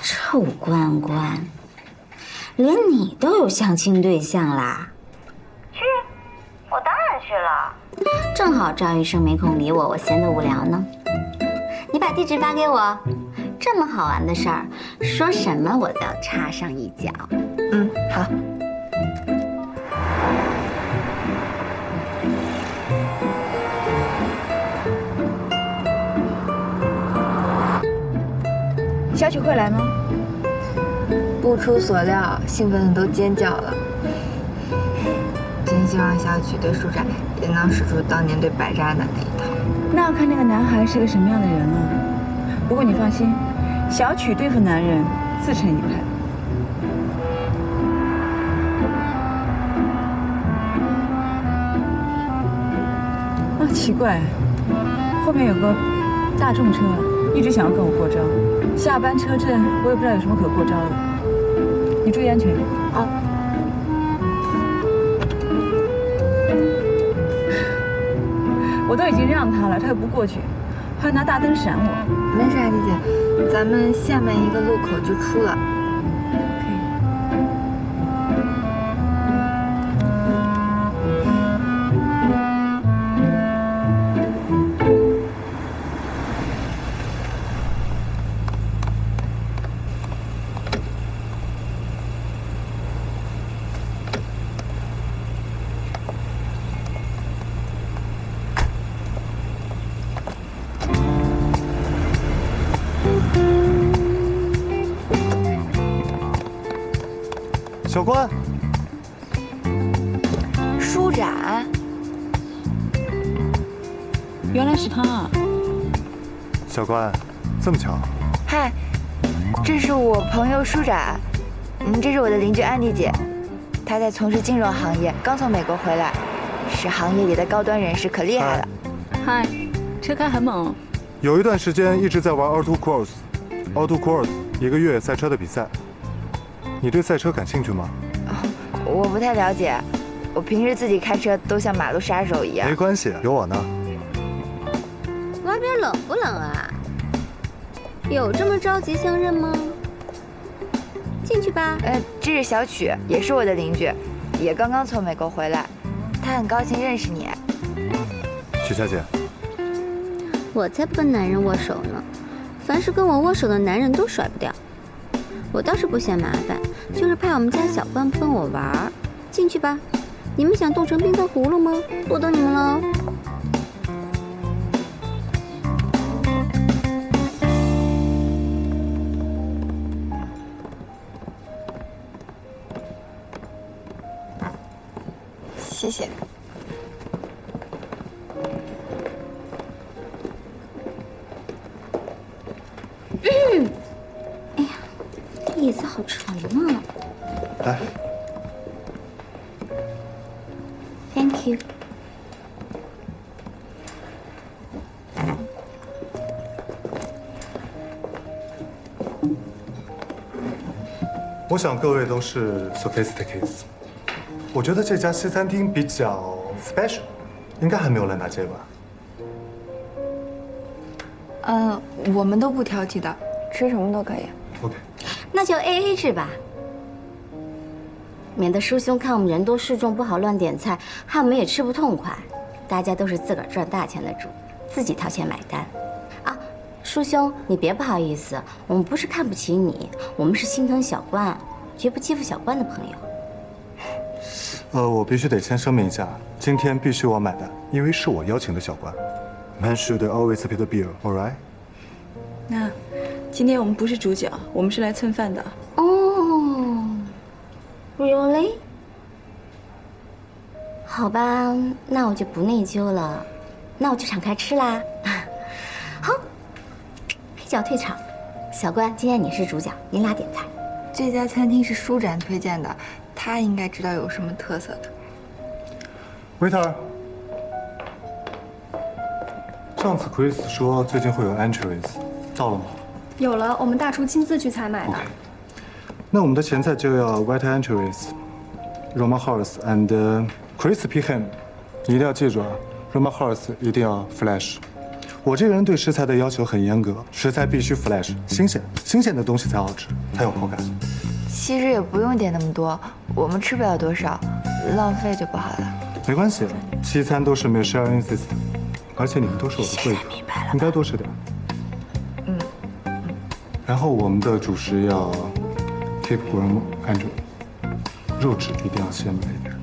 臭关关，连你都有相亲对象啦？去，我当然去了。正好赵医生没空理我，我闲得无聊呢。你把地址发给我，这么好玩的事儿，说什么我都要插上一脚。嗯，好。小曲会来吗？不出所料，兴奋的都尖叫了。真希望小曲对舒展也能使出当年对白渣男那一套。那要看那个男孩是个什么样的人了。不过你放心，小曲对付男人自成一派。啊，奇怪，后面有个大众车，一直想要跟我过招。下班车阵，我也不知道有什么可过招的。你注意安全。啊。我都已经让他了，他又不过去，还拿大灯闪我。没事啊，姐姐，咱们下面一个路口就出了。小关，舒展，原来是他啊！小关，这么巧？嗨，这是我朋友舒展，这是我的邻居安迪姐，她在从事金融行业，刚从美国回来，是行业里的高端人士，可厉害了。嗨，车开很猛。有一段时间一直在玩 Auto Cross，Auto Cross 1个月赛车的比赛。你对赛车感兴趣吗？我不太了解，我平时自己开车都像马路杀手一样。没关系，有我呢。外边冷不冷啊？有这么着急相认吗？进去吧。这是小曲，也是我的邻居，也刚刚从美国回来，她很高兴认识你。曲小姐，我才不跟男人握手呢，凡是跟我握手的男人都甩不掉。我倒是不嫌麻烦，就是怕我们家小关不跟我玩儿。进去吧，你们想冻成冰糖葫芦吗？我等你们喽。谢谢。哎呀，这椅子好沉啊！来。Thank you。我想各位都是 sophisticated。我觉得这家西餐厅比较 special， 应该还没有烂大街吧？我们都不挑剔的，吃什么都可以。OK， 那就 AA 制吧，免得叔兄看我们人多势众，不好乱点菜，害我们也吃不痛快。大家都是自个儿赚大钱的主，自己掏钱买单。啊，叔兄，你别不好意思，我们不是看不起你，我们是心疼小关，绝不欺负小关的朋友。我必须得先声明一下，今天必须我买单，因为是我邀请的小关。Man should always pay the bill, all right？ 那今天我们不是主角，我们是来蹭饭的。哦 ，Really？ 好吧，那我就不内疚了，那我就敞开吃啦。好，配角退场。小关，今天你是主角，你俩点菜。这家餐厅是舒展推荐的，他应该知道有什么特色的。Waiter， 上次 Chris 说最近会有 anchovies， 到了吗？有了，我们大厨亲自去采买的。Okay. 那我们的前菜就要 white anchovies、Roma horse and crispy ham。你一定要记住啊 ，Roma horse 一定要 flash。我这个人对食材的要求很严格，食材必须 fresh 新鲜，新鲜的东西才好吃，才有口感。其实也不用点那么多，我们吃不了多少，浪费就不好了。没关系，西餐都是 Michelin system， 而且你们都是我的贵客，应该多吃点。然后我们的主食要 keep warm and 肉质一定要鲜美一点。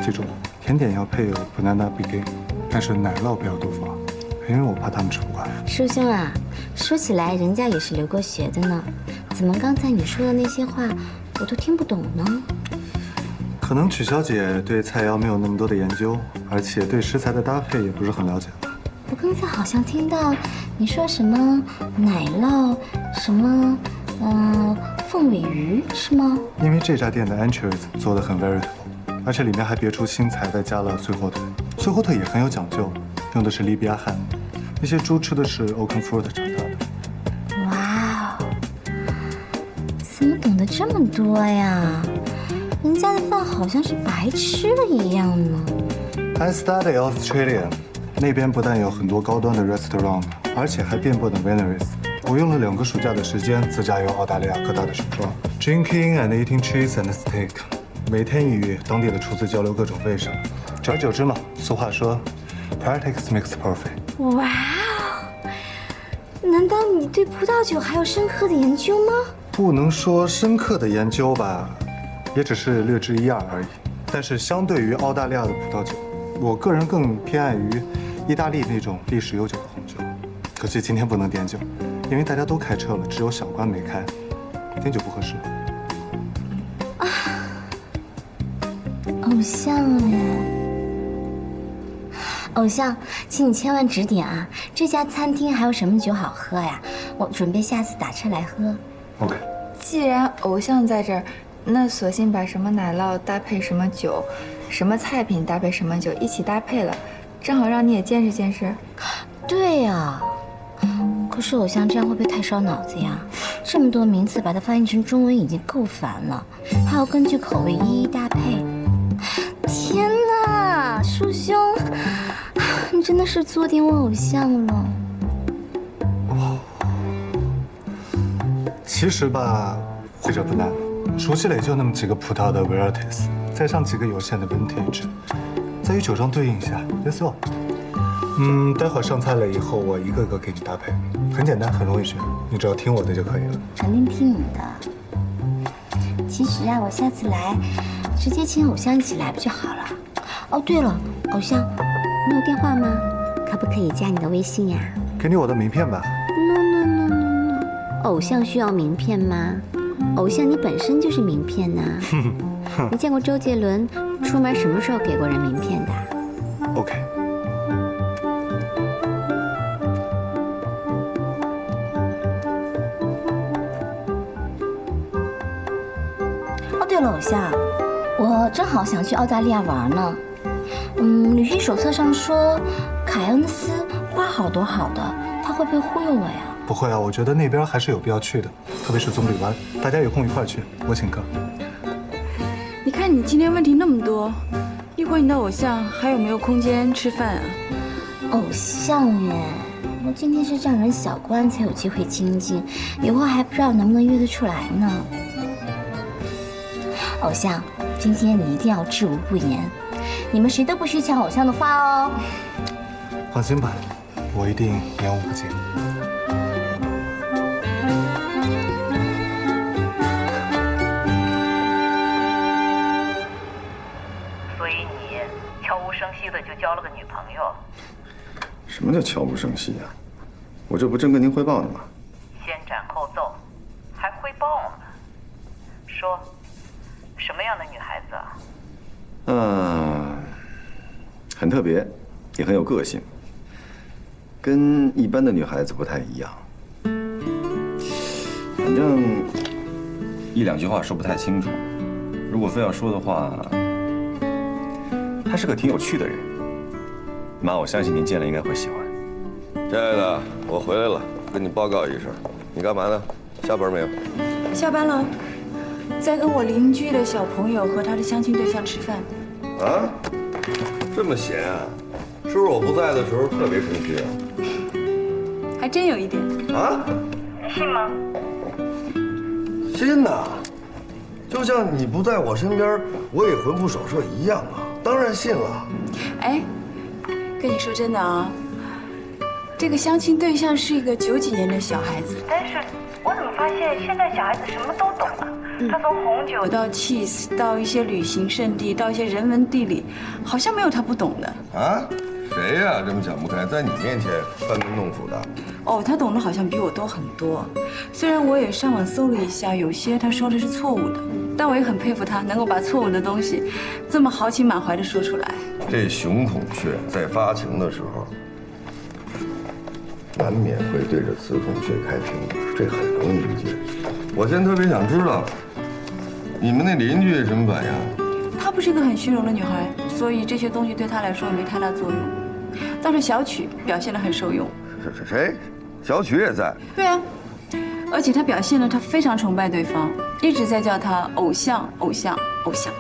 记住了，甜点要配有 banana begin， 但是奶酪不要多放，因为我怕他们吃不惯。师兄啊，说起来人家也是留过学的呢，怎么刚才你说的那些话我都听不懂呢？可能曲小姐对菜肴没有那么多的研究，而且对食材的搭配也不是很了解。我刚才好像听到你说什么奶酪，什么凤尾鱼是吗？因为这家店的 anchovies 做的很 veritable， 而且里面还别出心裁的加了脆火腿，脆火腿也很有讲究，用的是利比亚汉，那些猪吃的是 Oakenfoot 长大的。哇哦，怎么懂得这么多呀？人家的饭好像是白吃了一样呢。I study Australia， 那边不但有很多高端的 restaurant， 而且还遍布的 wineries。我用了2个暑假的时间自驾游澳大利亚各大的酒庄 ，drinking and eating cheese and steak， 每天与当地的厨子交流各种卫生。久而久之嘛，俗话说 ，practice makes perfect。哇哦，难道你对葡萄酒还有深刻的研究吗？不能说深刻的研究吧，也只是略知一二而已。但是相对于澳大利亚的葡萄酒，我个人更偏爱于意大利那种历史悠久的红酒。可惜今天不能点酒，因为大家都开车了，只有小关没开，点酒不合适。偶像哎，偶像，请你千万指点啊！这家餐厅还有什么酒好喝呀？我准备下次打车来喝。OK。既然偶像在这儿，那索性把什么奶酪搭配什么酒，什么菜品搭配什么酒一起搭配了，正好让你也见识见识。对呀，可是偶像这样会不会太烧脑子呀？这么多名词把它翻译成中文已经够烦了，还要根据口味一一搭配。天哪，叔兄，你真的是做点我偶像了。其实吧，会这不难，熟悉了也就那么几个葡萄的 varieties， 再上几个有限的 vintage， 再与酒庄对应一下 ，that's all。待会儿上菜了以后，我一个个给你搭配，很简单，很容易学，你只要听我的就可以了。肯定听你的。其实啊，我下次来，直接请偶像一起来不就好了？哦，对了，偶像，你有电话吗？可不可以加你的微信呀？给你我的名片吧。No，偶像需要名片吗？偶像你本身就是名片呐。你见过周杰伦出门什么时候给过人名片的 ？OK。对了，偶像，我正好想去澳大利亚玩呢。旅行手册上说凯恩斯花好多好的，他会不会忽悠我呀？不会啊，我觉得那边还是有必要去的，特别是棕榈湾，大家有空一块儿去，我请客。你看你今天问题那么多，一会儿你的偶像还有没有空间吃饭啊？偶像耶，我今天是让人小关才有机会亲近，以后还不知道能不能约得出来呢。偶像，今天你一定要知无不言，你们谁都不许抢偶像的话哦。放心吧，我一定言无不尽。所以你悄无声息的就交了个女朋友？什么叫悄无声息啊？我这不正跟您汇报呢吗？先斩后奏，还汇报呢？说。什么样的女孩子啊？很特别，也很有个性，跟一般的女孩子不太一样。反正一两句话说不太清楚。如果非要说的话，她是个挺有趣的人。妈，我相信您见了应该会喜欢。亲爱的，我回来了，跟你报告一声。你干嘛呢？下班没有？下班了。在跟我邻居的小朋友和他的相亲对象吃饭。啊，这么闲啊？是不是我不在的时候特别生气啊？还真有一点。啊？你信吗？信呐，就像你不在我身边，我也魂不守舍一样啊，当然信了。哎，跟你说真的啊，这个相亲对象是一个90几年的小孩子，但是我怎么发现现在小孩子什么都懂啊？他从红酒到 cheese， 到一些旅行胜地，到一些人文地理，好像没有他不懂的。啊？谁呀？这么想不开，在你面前班门弄斧的？哦，他懂得好像比我多很多。虽然我也上网搜了一下，有些他说的是错误的，但我也很佩服他能够把错误的东西这么豪情满怀地说出来。这雄孔雀在发情的时候，难免会对着雌孔雀开屏，这很容易理解。我现在特别想知道，你们那邻居什么反应？她不是一个很虚荣的女孩，所以这些东西对她来说没太大作用。倒是小曲表现得很受用。谁？小曲也在。对啊，而且她表现了她非常崇拜对方，一直在叫他偶像、偶像、偶像。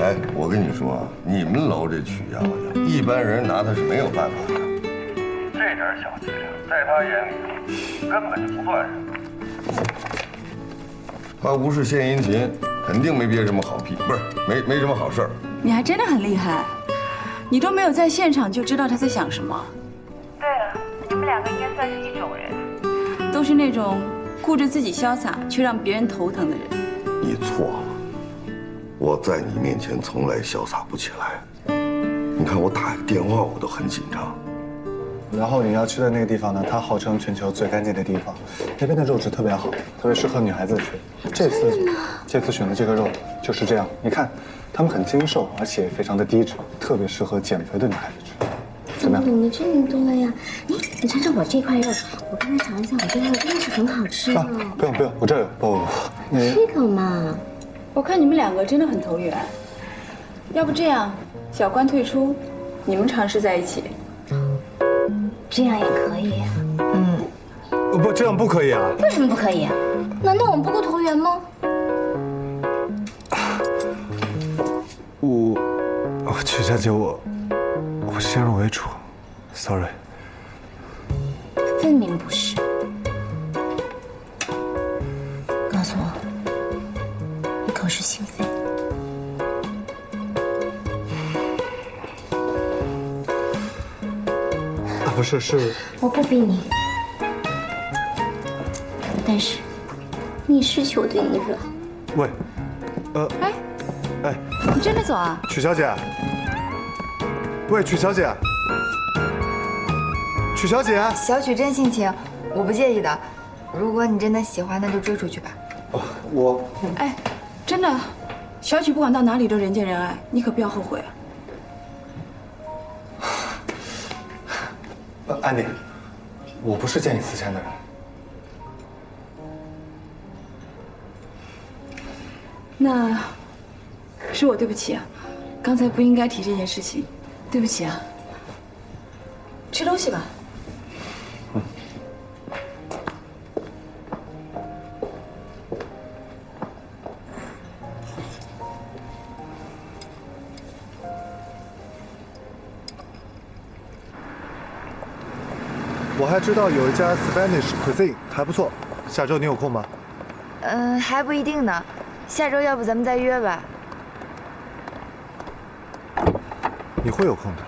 哎，我跟你说啊，你们楼这曲丫头，一般人拿她是没有办法的。这点小伎俩，在她眼里根本就不算什么。她无事献殷勤，肯定没憋什么好屁，不是没什么好事儿。你还真的很厉害，你都没有在现场就知道他在想什么。对了，你们两个应该算是一种人，都是那种顾着自己潇洒却让别人头疼的人。你错了，我在你面前从来潇洒不起来。你看我打个电话我都很紧张。然后你要去的那个地方呢，它号称全球最干净的地方，那边的肉质特别好，特别适合女孩子吃。这次选的这个肉就是这样，你看，它们很精瘦，而且非常的低脂，特别适合减肥的女孩子吃。怎么懂得这么多呀？你尝尝我这块肉，我刚才尝一下，我这块肉真的是很好吃的。不用，我这儿有。不，这个嘛，我看你们两个真的很投缘，要不这样，小关退出，你们尝试在一起。这样也可以啊。不，这样不可以啊。为什么不可以啊？难道我们不够投缘吗？曲小姐，我先入为主 ，sorry。分明不是。告诉我，你口是心非。不是，是我不逼你，但是你失去我对你的热爱。喂，你真的走啊？曲小姐，喂，曲小姐，曲小姐，小曲真性情，我不介意的。如果你真的喜欢，那就追出去吧。哎，真的，小曲不管到哪里都人见人爱，你可不要后悔啊。安妮，我不是见异思迁的人。那是我对不起啊，刚才不应该提这件事情，对不起啊。吃东西吧。我还知道有一家 Spanish cuisine 还不错，下周你有空吗？还不一定呢。下周要不咱们再约吧？你会有空的。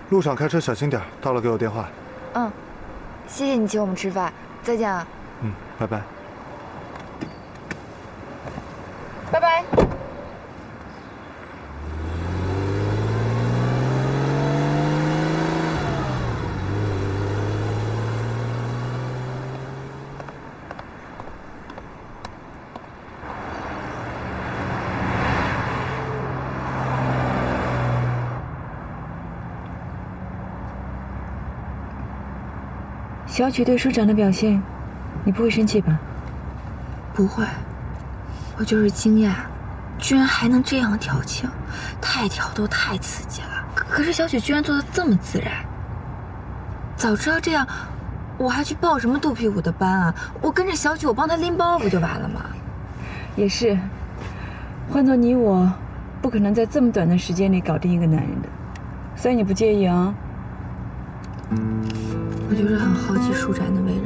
路上开车小心点，到了给我电话。谢谢你请我们吃饭，再见啊。拜拜。拜拜。小曲对舒展的表现，你不会生气吧？不会，我就是惊讶，居然还能这样调情，太挑逗太刺激了。可是小曲居然做得这么自然。早知道这样，我还去报什么肚皮舞的班啊？我跟着小曲，我帮她拎包不就完了吗？也是，换做你我，不可能在这么短的时间里搞定一个男人的，所以你不介意啊？我就是很好奇舒展的为人。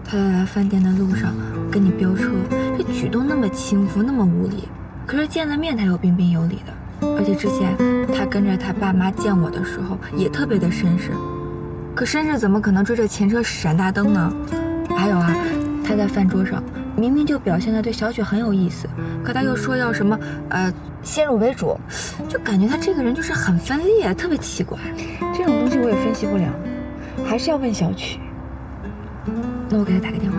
他在来饭店的路上跟你飙车，这举动那么轻浮，那么无礼，可是见了面他又彬彬有礼的。而且之前他跟着他爸妈见我的时候也特别的绅士，可绅士怎么可能追着前车闪大灯呢？还有啊，他在饭桌上明明就表现得对小雪很有意思，可他又说要什么先入为主，就感觉他这个人就是很分裂，特别奇怪。这种东西我也分析不了，还是要问小曲。那我给他打个电话。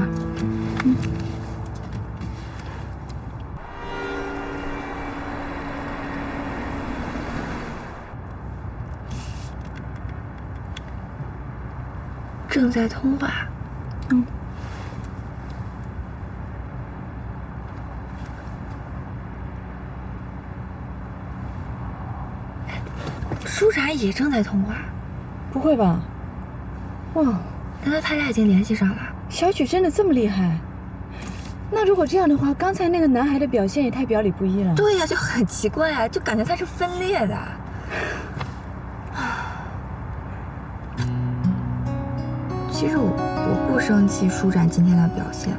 正在通话。舒展也正在通话。不会吧？哇，难道他俩已经联系上了？小曲真的这么厉害？那如果这样的话，刚才那个男孩的表现也太表里不一了。对呀，就很奇怪啊，就感觉他是分裂的。其实我不生气舒展今天的表现，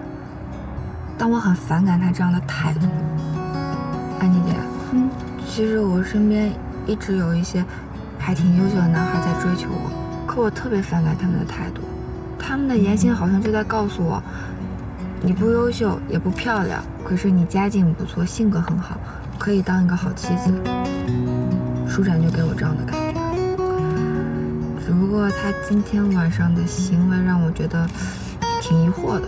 但我很反感他这样的态度。安妮姐，其实我身边一直有一些还挺优秀的男孩在追求我，可我特别反感他们的态度。他们的言行好像就在告诉我，你不优秀也不漂亮，可是你家境不错，性格很好，可以当一个好妻子。舒展就给我这样的感觉。只不过他今天晚上的行为让我觉得挺疑惑的，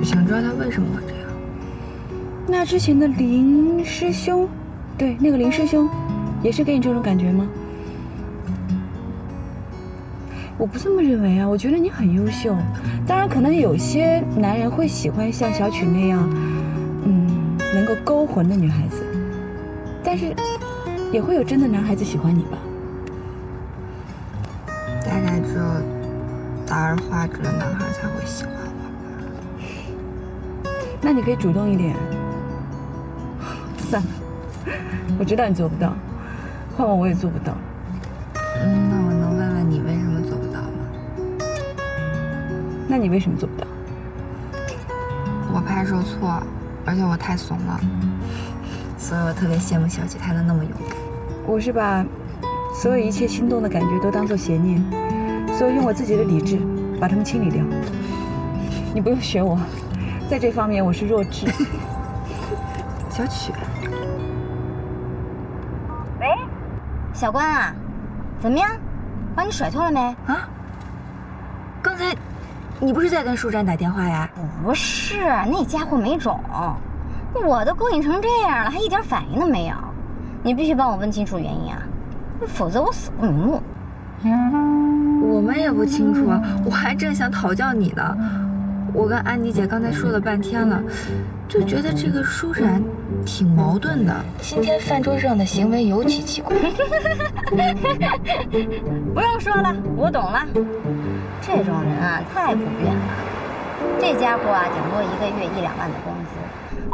想知道他为什么会这样。那之前的林师兄，对，那个林师兄，也是给你这种感觉吗？我不这么认为啊，我觉得你很优秀。当然，可能有些男人会喜欢像小曲那样，能够勾魂的女孩子，但是也会有真的男孩子喜欢你吧？大概只有大而化之的男孩才会喜欢我。那你可以主动一点。算了，我知道你做不到，换我也做不到。那我能问问你为什么做不到吗？那你为什么做不到？我怕受挫，而且我太怂了，所以我特别羡慕小曲，她能那么勇敢。我是把所有一切心动的感觉都当作邪念，所以用我自己的理智把它们清理掉。你不用学我，在这方面我是弱智。小曲，喂，小关啊，怎么样？把你甩脱了没？啊？刚才你不是在跟舒展打电话呀？不是，那家伙没种，我都勾引成这样了，还一点反应都没有。你必须帮我问清楚原因啊，否则我死不瞑目。我们也不清楚啊，我还正想讨教你呢。我跟安妮姐刚才说了半天了，就觉得这个舒展挺矛盾的。今天饭桌上的行为尤其奇怪。不用说了，我懂了。这种人啊，太普遍了。这家伙啊，顶多1个月1-2万的工资，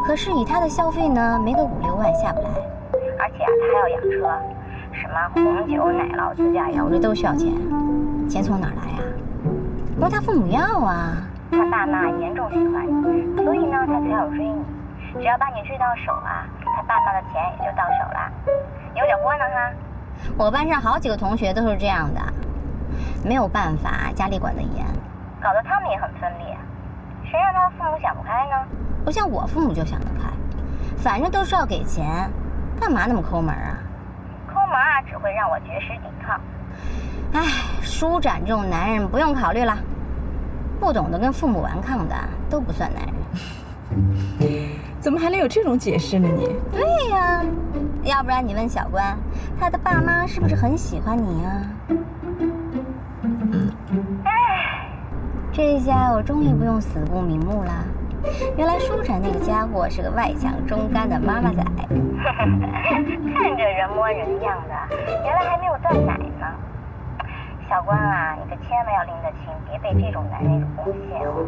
可是以他的消费呢，没个5-6万下不来。而且啊，他还要养车，什么红酒、奶酪、自驾游，这都需要钱。钱从哪儿来呀？不是他父母要啊。他爸妈严重喜欢你，所以呢，他才要追你。只要把你追到手啊，他爸妈的钱也就到手了。有点窝囊哈。我班上好几个同学都是这样的，没有办法，家里管得严，搞得他们也很分裂。谁让他父母想不开呢？不像我父母就想得开，反正都是要给钱，干嘛那么抠门啊？抠门啊，只会让我绝食抵抗。哎，舒展这种男人不用考虑了。不懂得跟父母顽抗的都不算男人。怎么还能有这种解释呢你？对呀，要不然你问小关，他的爸妈是不是很喜欢你啊？哎，这下我终于不用死不瞑目了。原来舒展那个家伙是个外强中干的妈妈仔，看着人模人样的，原来还没有断奶呢。小关啊，你可千万要拎得清，别被这种男人惹攻陷哦。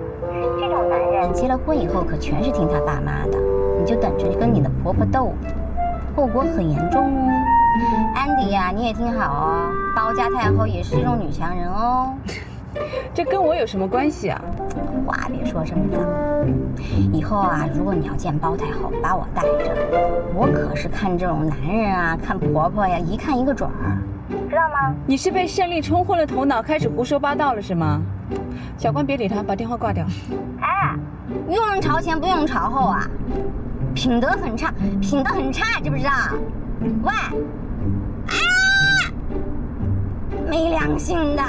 这种男人结了婚以后可全是听他爸妈的，你就等着跟你的婆婆斗，后果很严重哦。安迪呀，你也听好哦，包家太后也是这种女强人哦。这跟我有什么关系啊？话别说这么早，以后啊，如果你要见包太后，把我带着，我可是看这种男人啊，看婆婆呀，一看一个准儿，知道吗？你是被胜利冲昏了头脑，开始胡说八道了是吗？小关别理他，把电话挂掉。哎，用人朝前不用人朝后啊，品德很差，品德很差，知不知道？喂，啊，没良心的！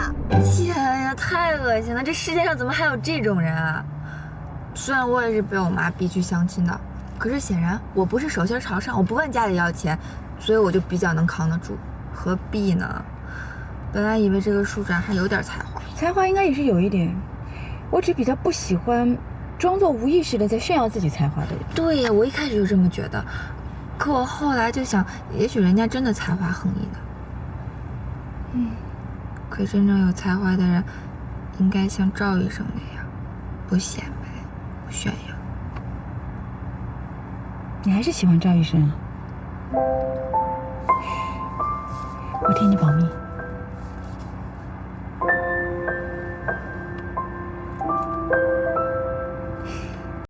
天呀，太恶心了！这世界上怎么还有这种人啊？虽然我也是被我妈逼去相亲的，可是显然我不是手心朝上，我不问家里要钱，所以我就比较能扛得住。何必呢？本来以为这个处长还有点才华，才华应该也是有一点，我只比较不喜欢装作无意识的在炫耀自己才华的人。对呀，我一开始就这么觉得，可我后来就想，也许人家真的才华横溢呢。可真正有才华的人，应该像赵医生那样，不显摆，不炫耀。你还是喜欢赵医生啊？我替你保密。